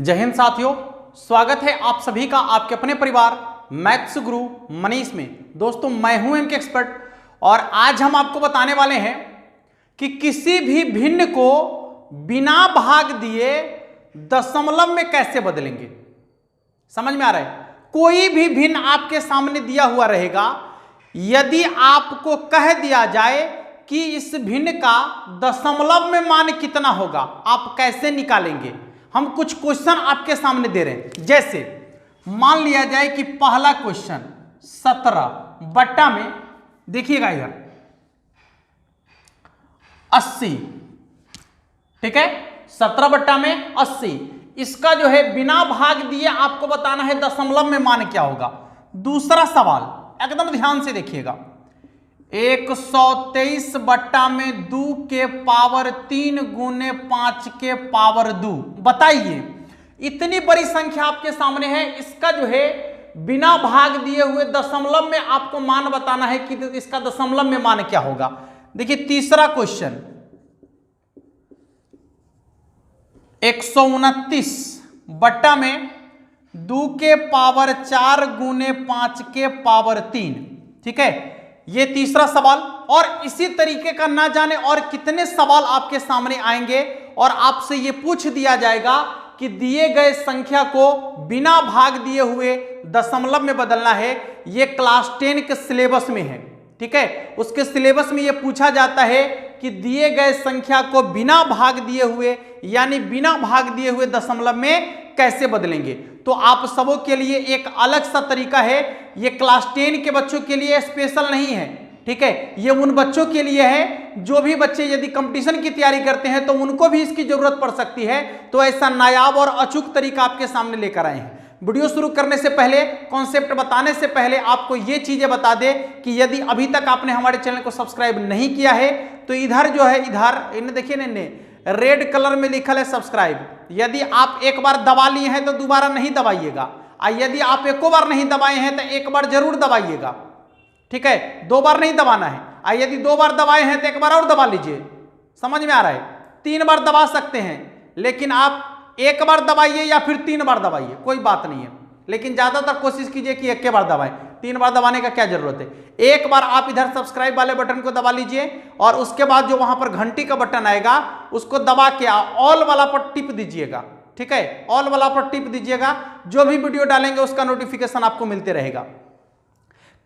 जय हिंद साथियों, स्वागत है आप सभी का आपके अपने परिवार मैथ्स गुरु मनीष में। दोस्तों मैं हूं एमके एक्सपर्ट और आज हम आपको बताने वाले हैं कि किसी भी भिन्न को बिना भाग दिए दशमलव में कैसे बदलेंगे। समझ में आ रहा है? कोई भी भिन्न आपके सामने दिया हुआ रहेगा, यदि आपको कह दिया जाए कि इस भिन्न का दशमलव में मान कितना होगा, आप कैसे निकालेंगे। हम कुछ क्वेश्चन आपके सामने दे रहे हैं। जैसे मान लिया जाए कि पहला क्वेश्चन 17 बट्टा में, देखिएगा इधर 80, ठीक है, 17 बट्टा में 80। इसका जो है बिना भाग दिए आपको बताना है दशमलव में मान क्या होगा। दूसरा सवाल एकदम ध्यान से देखिएगा, 123 बट्टा में 2 के पावर 3 गुने 5 के पावर 2। बताइए, इतनी बड़ी संख्या आपके सामने है, इसका जो है बिना भाग दिए हुए दशमलव में आपको मान बताना है कि इसका दशमलव में मान क्या होगा। देखिए तीसरा क्वेश्चन 129 बट्टा में 2 के पावर 4 गुने 5 के पावर 3, ठीक है, ये तीसरा सवाल। और इसी तरीके का ना जाने और कितने सवाल आपके सामने आएंगे और आपसे ये पूछ दिया जाएगा कि दिए गए संख्या को बिना भाग दिए हुए दशमलव में बदलना है। ये क्लास 10 के सिलेबस में है, ठीक है, उसके सिलेबस में ये पूछा जाता है कि दिए गए संख्या को बिना भाग दिए हुए यानी बिना भाग दिए हुए दशमलव में कैसे बदलेंगे। तो आप सबों के लिए एक अलग सा तरीका है, ये क्लास 10 के बच्चों के लिए स्पेशल नहीं है, ठीक है, ये उन बच्चों के लिए है जो भी बच्चे यदि कंपटीशन की तैयारी करते हैं तो उनको भी इसकी जरूरत पड़ सकती है। तो ऐसा नायाब और अचूक तरीका आपके सामने लेकर आए हैं। वीडियो शुरू करने से पहले, कॉन्सेप्ट बताने से पहले आपको ये चीजें बता दे कि यदि अभी तक आपने हमारे चैनल को सब्सक्राइब नहीं किया है तो इधर जो है, इधर इन्हें देखिए ने रेड कलर में लिखा है सब्सक्राइब। यदि आप एक बार दबा लिए हैं तो दोबारा नहीं दबाइएगा, और यदि आप एक बार नहीं दबाए हैं तो एक बार जरूर दबाइएगा, ठीक है, 2 बार नहीं दबाना है। और यदि 2 बार दबाए हैं तो एक बार और दबा लीजिए। समझ में आ रहा है? 3 बार दबा सकते हैं, लेकिन आप 1 बार दबाइए या फिर 3 बार दबाइए, कोई बात नहीं है, लेकिन ज्यादातर कोशिश कीजिए कि 1 बार दबाएं। 3 बार दबाने का क्या जरूरत है। 1 बार आप इधर सब्सक्राइब वाले बटन को दबा लीजिए और उसके बाद जो वहां पर घंटी का बटन आएगा उसको दबा के ऑल वाला पर टिप दीजिएगा, ठीक है, ऑल वाला पर टिप दीजिएगा। जो भी वीडियो डालेंगे उसका नोटिफिकेशन आपको मिलते रहेगा।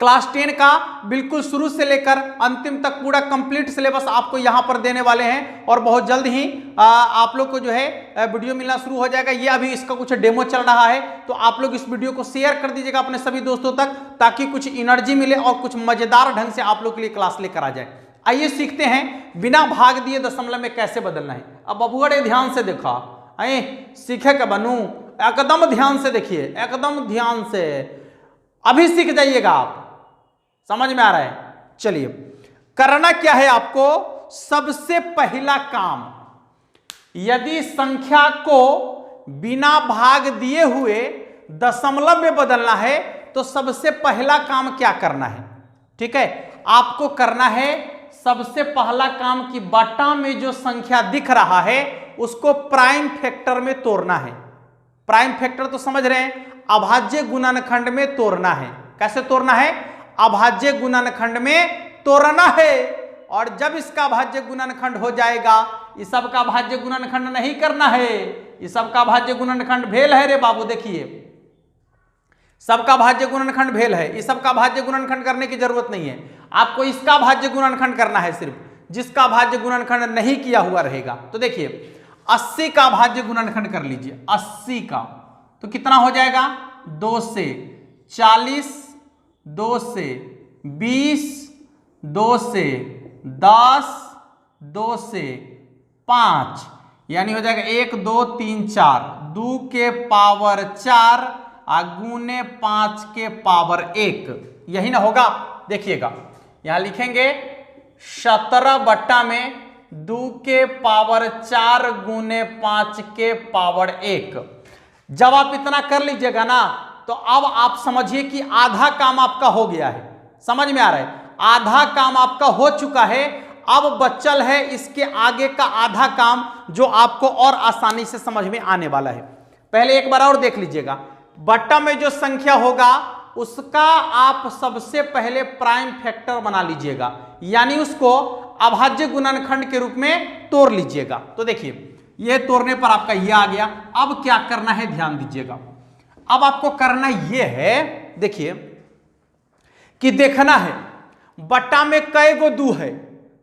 क्लास 10 का बिल्कुल शुरू से लेकर अंतिम तक पूरा कंप्लीट सिलेबस आपको यहां पर देने वाले हैं और बहुत जल्द ही आप लोग को जो है वीडियो मिलना शुरू हो जाएगा। ये अभी इसका कुछ डेमो चल रहा है, तो आप लोग इस वीडियो को शेयर कर दीजिएगा अपने सभी दोस्तों तक, ताकि कुछ एनर्जी मिले और कुछ मजेदार ढंग से आप लोग के लिए क्लास लेकर आ जाए। आइए सीखते हैं बिना भाग दिए दशमलव में कैसे बदलना है। अब बबुआ ध्यान से देखा, आए सीखे का बनू, एकदम ध्यान से देखिए, एकदम ध्यान से, अभी सीख जाइएगा आप। समझ में आ रहा है? चलिए, करना क्या है आपको। सबसे पहला काम, यदि संख्या को बिना भाग दिए हुए दशमलव में बदलना है तो सबसे पहला काम क्या करना है, ठीक है, आपको करना है सबसे पहला काम कि बट्टा में जो संख्या दिख रहा है उसको प्राइम फैक्टर में तोड़ना है। प्राइम फैक्टर तो समझ रहे हैं, अभाज्य गुणनखंड में तोड़ना है। कैसे तोड़ना है? अभाज्य गुणनखंड में तोड़ना है। और जब इसका अभाज्य गुणनखंड हो जाएगा, इस सब का अभाज्य गुणनखंड नहीं करना है, इस सब का अभाज्य गुणनखंड भेल है रे बाबू। देखिए सबका भाज्य गुणनखंड भेल है, इस सब का भाज्य गुणनखंड करने की जरूरत नहीं है, आपको इसका भाज्य गुणनखंड करना है, सिर्फ जिसका भाज्य गुणनखंड नहीं किया हुआ रहेगा। तो देखिए 80 का भाज्य गुणनखंड कर लीजिए, 80 का तो कितना हो जाएगा, 2 से 40, 2 से 20, 2 से 10, 2 से 5, यानी हो जाएगा 1 2 3 4, 2 के पावर 4 गुने 5 के पावर 1, यही ना होगा। देखिएगा यहां लिखेंगे 17 बट्टा में 2 के पावर 4 गुने 5 के पावर 1। जब आप इतना कर लीजिएगा ना तो अब आप समझिए कि आधा काम आपका हो गया है। समझ में आ रहा है? आधा काम आपका हो चुका है। अब बचल है इसके आगे का आधा काम जो आपको और आसानी से समझ में आने वाला है। पहले एक बार और देख लीजिएगा, बट्टा में जो संख्या होगा उसका आप सबसे पहले प्राइम फैक्टर बना लीजिएगा, यानी उसको अभाज्य गुणनखंड के रूप में तोड़ लीजिएगा। तो देखिए ये तोड़ने पर आपका ये आ गया। अब क्या करना है ध्यान दीजिएगा, अब आपको करना ये है, देखिए कि देखना है बट्टा में कै गो दू है,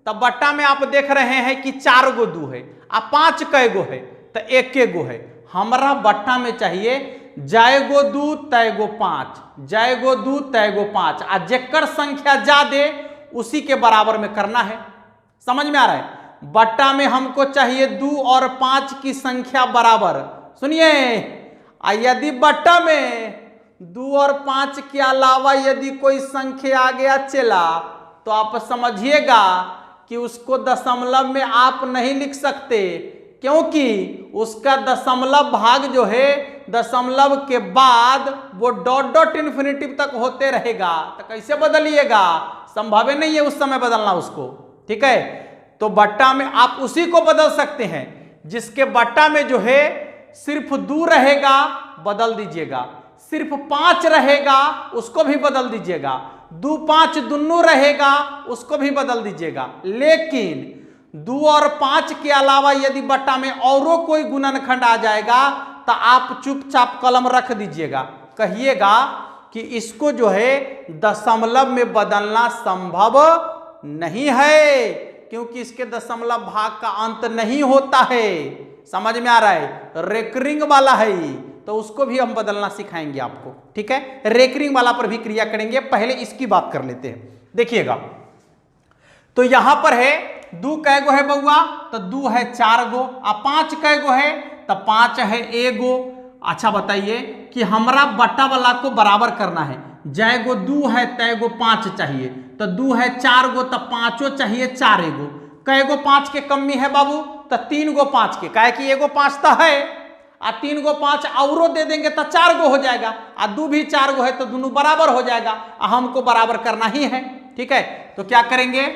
तब बट्टा में आप देख रहे हैं कि 4 गो दू है, अब 5 कै गो है तो 1 गो है। हमारा बट्टा में चाहिए जाय गो दू तय गो 5, जाय गो दू तय गो 5, आ जेकर संख्या ज्यादा उसी के बराबर में करना है। समझ में आ रहा है? बट्टा में हमको चाहिए 2 और 5 की संख्या बराबर। सुनिए, यदि बट्टा में 2 और 5 के अलावा यदि कोई संख्या आ गया चला, तो आप समझिएगा कि उसको दशमलव में आप नहीं लिख सकते, क्योंकि उसका दशमलव भाग जो है दशमलव के बाद वो डॉट डॉट इन्फिनिटिव तक होते रहेगा। तो कैसे बदलिएगा? संभव नहीं है उस समय बदलना उसको। ठीक है, तो बट्टा में आप उसी को बदल सकते हैं जिसके बट्टा में जो है सिर्फ 2 रहेगा, बदल दीजिएगा, सिर्फ 5 रहेगा उसको भी बदल दीजिएगा, 2 5 दोनों रहेगा उसको भी बदल दीजिएगा। लेकिन 2 और 5 के अलावा यदि बट्टा में औरों कोई गुणनखंड आ जाएगा तो आप चुपचाप कलम रख दीजिएगा, कहिएगा कि इसको जो है दशमलव में बदलना संभव नहीं है, क्योंकि इसके दशमलव भाग का अंत नहीं होता है। समझ में आ रहा है? रेकरिंग वाला है, तो उसको भी हम बदलना सिखाएंगे आपको। ठीक है, रेकरिंग वाला पर भी क्रिया करेंगे, पहले इसकी बात कर लेते हैं। देखिएगा, तो यहां पर है 2 कै गो है बउआ, तो 2 है 4 गो, अब 5 कै गो है तो 5 है 1 गो। अच्छा बताइए कि हमरा बट्टा वाला को बराबर करना है, जय गो 2 है तय गो 5 चाहिए, तो 2 है 4 गो तो 5 चाहिए 4 गो। कै गो 5 के कमी है बाबू, तो 3 गो 5 के, काहे कि 1 गो 5 तो है, आ 3 गो 5 औरों दे देंगे तो 4 गो हो जाएगा, आ 2 भी 4 गो है तो दोनों बराबर हो जाएगा, हमको बराबर करना ही है। ठीक है, तो क्या करेंगे,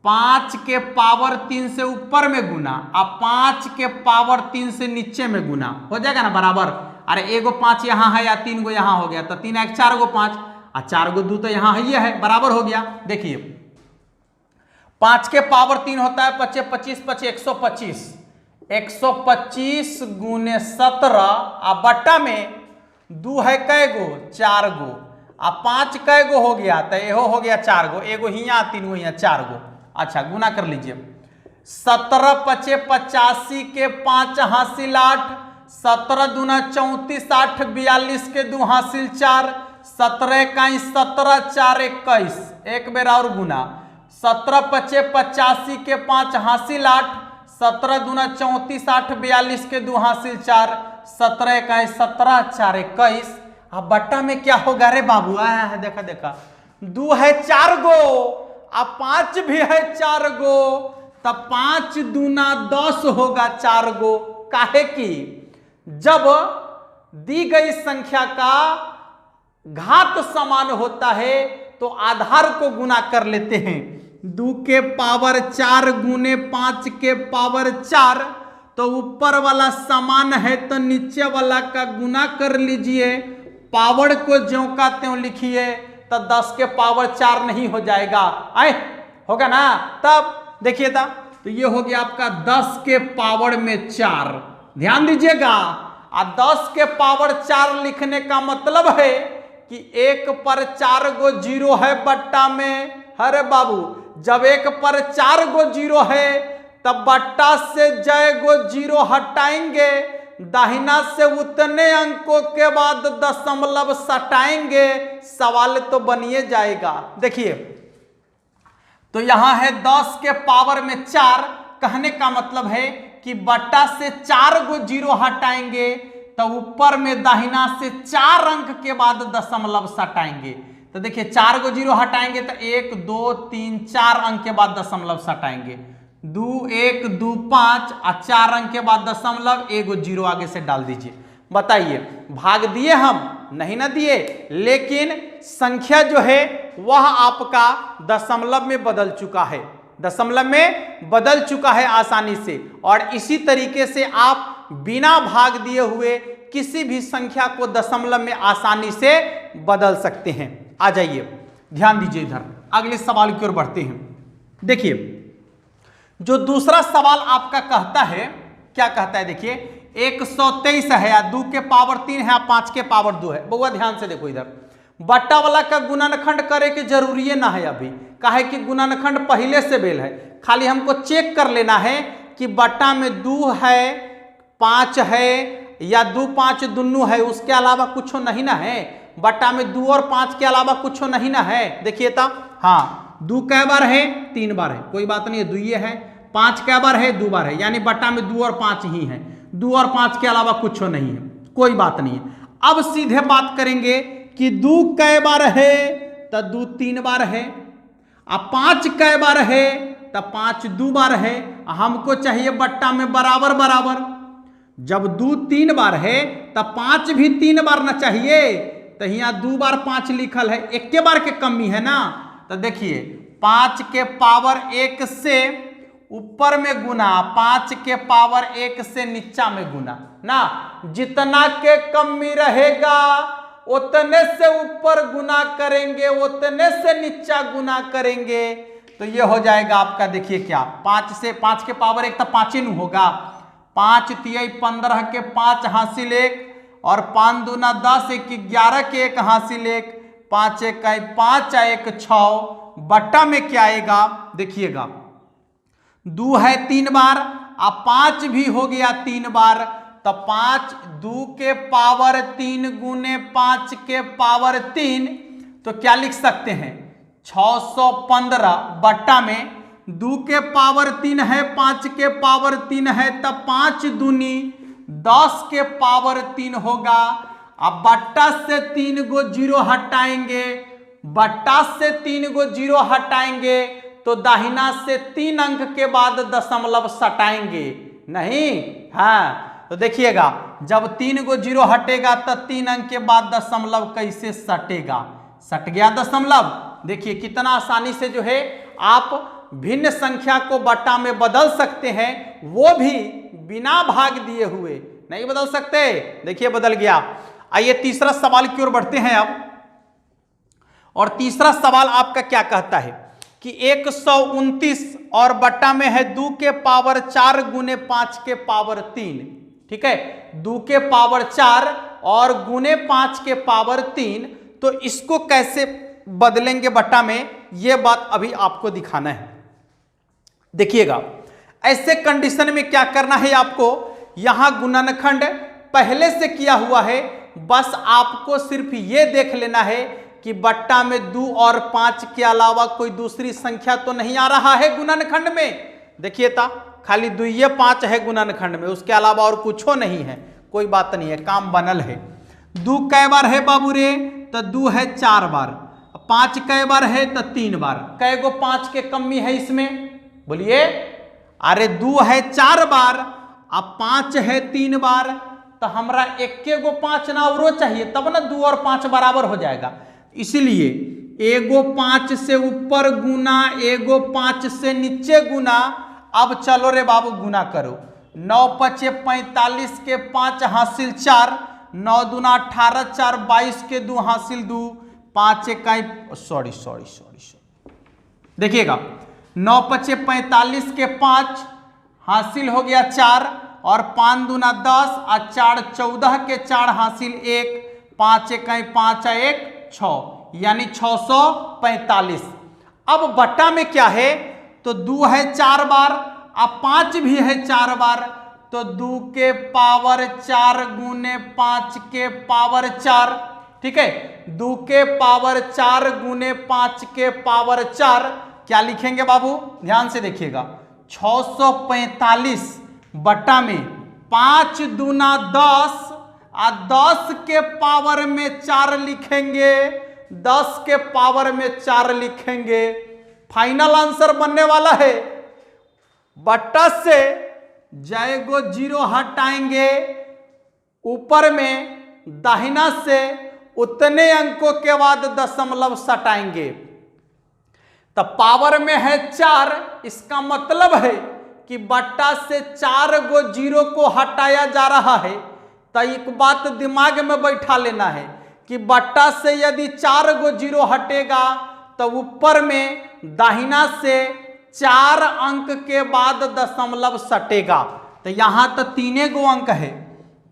5 के पावर 3 से ऊपर में गुना, अब 5 के पावर 3 से नीचे में गुना, हो जाएगा ना बराबर। अरे 1 गो 5 यहाँ है या 3 गो यहाँ हो गया, तो 3 1 4 गो 5, और 4 गो 2 तो यहाँ है, ये है, बराबर हो गया। देखिए 5 के पावर 3 होता है 25 25 25 125, 125 गुने 17, अब बट्टा में 2 है कै गो 4 गो, अब 5 कै गो हो गया, तो ये हो गया 4 गो, 1 गो हियाँ 3 गो हियाँ 4 गो। अच्छा गुना कर लीजिए, 17 5 85 के 5 हासिल 8, 17 दूना 34 8 42 के 2 हासिल 4, 17 21 17 4 21, एक बेर और गुना, 17 5 85 के 5 हासिल 8, 17 दूना 34 8 42 के 2 हासिल 4, 17 21 17 4 21। अब बट्टा में क्या होगा रे बाबू? आया है, देखा देखा, 2 है 4 गो, अब 5 भी है 4 गो, तब 5 दूना 10 होगा 4 गो। काहे कि जब दी गई संख्या का घात समान होता है तो आधार को गुना कर लेते हैं। 2 के पावर 4 गुने 5 के पावर 4, तो ऊपर वाला समान है तो नीचे वाला का गुना कर लीजिए, पावर को ज्यों का त्यों लिखिए, तो 10 के पावर 4 नहीं हो जाएगा, आए होगा ना। तब देखिए था, तो ये हो गया आपका 10 के पावर में 4, ध्यान दीजिएगा। और 10 के पावर 4 लिखने का मतलब है कि 1 पर 4 गो 0 है बट्टा में। अरे बाबू, जब 1 पर 4 गो 0 है तब बट्टा से जय गो 0 हटाएंगे, दाहिना से उतने अंकों के बाद दशमलव सटाएंगे, सवाल तो बनिए जाएगा। देखिए, तो यहां है 10 के पावर में 4, कहने का मतलब है कि बट्टा से 4 गो 0 हटाएंगे तो ऊपर में दाहिना से 4 अंक के बाद दशमलव सटाएंगे। तो देखिए 4 गो 0 हटाएंगे तो 1 2 3 4 अंक के बाद दशमलव सटाएंगे, 2 1 2 5 और 4 अंक के बाद दशमलव, 1 गो 0 आगे से डाल दीजिए। बताइए भाग दिए हम? नहीं ना दिए, लेकिन संख्या जो है वह आपका दशमलव में बदल चुका है, दशमलव में बदल चुका है आसानी से। और इसी तरीके से आप बिना भाग दिए हुए किसी भी संख्या को दशमलव में आसानी से बदल सकते हैं। आ जाइए, ध्यान दीजिए, इधर अगले सवाल की ओर बढ़ते हैं। देखिए, जो दूसरा सवाल आपका कहता है, क्या कहता है, देखिए 123 है या 2 के पावर 3 है या 5 के पावर 2 है। बउआ ध्यान से देखो, इधर बट्टा वाला का गुणनखंड करे के जरूरी है ना है अभी, काहे कि गुणनखंड पहले से बेल है, खाली हमको चेक कर लेना है कि बट्टा में 2 है, 5 है या 2 5 दुनू है, उसके अलावा कुछ नहीं ना है। बट्टा में 2 और 5 के अलावा कुछ नहीं ना है। देखिए ता, हाँ 2 कै बार है, 3 बार है, कोई बात नहीं है, 2 ये है। 5 कै बार है, 2 बार है, यानी बट्टा में 2 और 5 ही है, 2 और 5 के अलावा कुछ नहीं है, कोई बात नहीं है। अब सीधे बात करेंगे कि 2 कै बार है तो 2 3 बार है, अब 5 कै बार है तो 5 2 बार है। हमको चाहिए बट्टा में बराबर बराबर। जब 2 3 बार है तो 5 भी 3 बार ना चाहिए, तो यहाँ 2 बार 5 लिखल है, एक के बार के कमी है ना। तो देखिए 5 के पावर 1 से ऊपर में गुना, 5 के पावर 1 से नीचा में गुना ना, जितना के कमी रहेगा उतने से ऊपर गुना करेंगे, उतने से नीचा गुना करेंगे, तो ये हो जाएगा आपका। देखिए क्या, 5 से 5 के पावर 1 तो 5 ही होगा, 5 तिहाई 15 के 5 हासिल 1 और 5 दूना 10 1 11 के 1 हासिल 1, 5 1 5 1 6। बट्टा में क्या आएगा, देखिएगा 2 है 3 बार, अब 5 भी हो गया 3 बार, तो 5 2 के पावर 3 गुने 5 के पावर 3, तो क्या लिख सकते हैं 615 बट्टा में 2 के पावर 3 है, 5 के पावर 3 है, तब 5 दूनी 10 के पावर 3 होगा। अब बट्टा से 3 गो 0 हटाएंगे, बट्टा से 3 गो 0 हटाएंगे तो दाहिना से 3 अंक के बाद दशमलव सटाएंगे नहीं। हाँ, तो देखिएगा जब 3 गो 0 हटेगा तो 3 अंक के बाद दशमलव कैसे सटेगा, सट गया दशमलव। देखिए कितना आसानी से जो है आप भिन्न संख्या को बट्टा में बदल सकते हैं, वो भी बिना भाग दिए हुए। नहीं बदल सकते, देखिए बदल गया। आइए तीसरा सवाल की ओर बढ़ते हैं अब। और तीसरा सवाल आपका क्या कहता है कि 129 और बट्टा में है 2 के पावर 4 गुने 5 के पावर 3। ठीक है, 2 के पावर 4 और गुने 5 के पावर 3, तो इसको कैसे बदलेंगे बट्टा में, यह बात अभी आपको दिखाना है। देखिएगा ऐसे कंडीशन में क्या करना है आपको, यहां गुणनखंड पहले से किया हुआ है, बस आपको सिर्फ यह देख लेना है कि बट्टा में 2 और 5 के अलावा कोई दूसरी संख्या तो नहीं आ रहा है गुणनखंड में। देखिए ता, खाली 2 ये 5 है गुणनखंड में, उसके अलावा और कुछ नहीं है, कोई बात नहीं है, काम बनल है। 2 कै बार है बाबू रे, तो 2 है 4 बार, 5 कै बार है तो 3 बार। कै गो 5 के कमी है इसमें, बोलिए। अरे 2 है 4 बार, अब 5 है 3 बार, तो हमरा 1 गो 5 ना और चाहिए, तब ना 2 और 5 बराबर हो जाएगा। इसलिए एगो 5 से ऊपर गुना, एगो 5 से नीचे गुना। अब चलो रे बाबू गुना करो, 9 5 45 के 5 हासिल 4, 9 दूना 18 4 22 के 2 हासिल 2, 5 1 सॉरी देखिएगा 9 5 45 के 5 हासिल हो गया 4 और 5 दूना 10 और 4 14 के 4 हासिल 1, 5 1 5 1 6, यानी 645। अब बट्टा में क्या है, तो 2 है 4 बार, अब 5 भी है 4 बार, तो 2 के पावर 4 गुने 5 के पावर 4। ठीक है, 2 के पावर 4 गुने 5 के पावर 4 क्या लिखेंगे बाबू, ध्यान से देखिएगा 645 बट्टा में 5 दूना 10 और 10 के पावर में 4 लिखेंगे, 10 के पावर में 4 लिखेंगे। फाइनल आंसर बनने वाला है, बट्टा से जाएगो 0 हटाएंगे, ऊपर में दाहिना से उतने अंकों के बाद दशमलव सटाएंगे, तब पावर में है 4, इसका मतलब है कि बट्टा से 4 गो जीरो को हटाया जा रहा है, तो एक बात दिमाग में बैठा लेना है कि बट्टा से यदि 4 गो जीरो हटेगा तो ऊपर में दाहिना से 4 अंक के बाद दशमलव सटेगा। तो यहां तो 3 गो अंक है,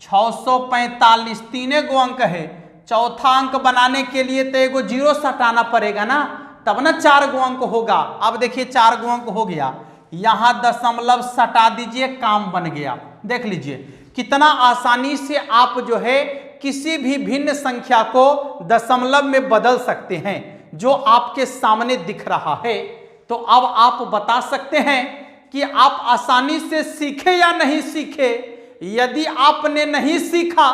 645 3 गो अंक है। चौथा अंक बनाने के लिए तो एगो जीरो सटाना पड़ेगा ना, तब ना 4 गो अंक होगा। अब देखिए 4 गो अंक हो गया, यहां दशमलव सटा दीजिए, काम बन गया। देख लीजिए कितना आसानी से आप जो है किसी भी भिन्न संख्या को दशमलव में बदल सकते हैं, जो आपके सामने दिख रहा है। तो अब आप बता सकते हैं कि आप आसानी से सीखे या नहीं सीखे। यदि आपने नहीं सीखा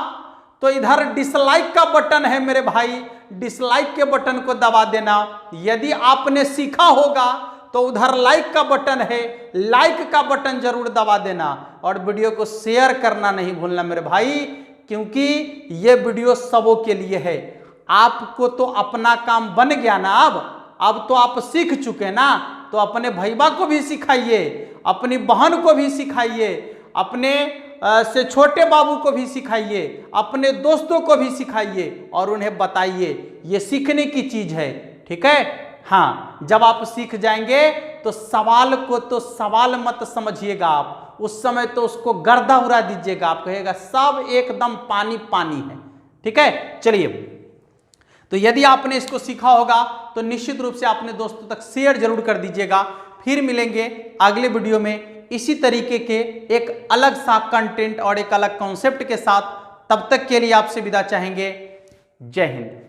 तो इधर डिसलाइक का बटन है मेरे भाई, डिसलाइक के बटन को दबा देना। यदि आपने सीखा होगा तो उधर लाइक का बटन है, लाइक का बटन जरूर दबा देना। और वीडियो को शेयर करना नहीं भूलना मेरे भाई, क्योंकि ये वीडियो सबों के लिए है। आपको तो अपना काम बन गया ना, अब तो आप सीख चुके ना, तो अपने भैया को भी सिखाइए, अपनी बहन को भी सिखाइए, अपने से छोटे बाबू को भी सिखाइए, अपने दोस्तों को भी सिखाइए और उन्हें बताइए ये सीखने की चीज है। ठीक है, हाँ, जब आप सीख जाएंगे तो सवाल को तो सवाल मत समझिएगा आप, उस समय तो उसको गर्दा उड़ा दीजिएगा, आप कहेगा सब एकदम पानी पानी है। ठीक है, चलिए, तो यदि आपने इसको सीखा होगा तो निश्चित रूप से अपने दोस्तों तक शेयर जरूर कर दीजिएगा। फिर मिलेंगे अगले वीडियो में इसी तरीके के एक अलग सा कंटेंट और एक अलग कॉन्सेप्ट के साथ। तब तक के लिए आपसे विदा चाहेंगे। जय हिंद।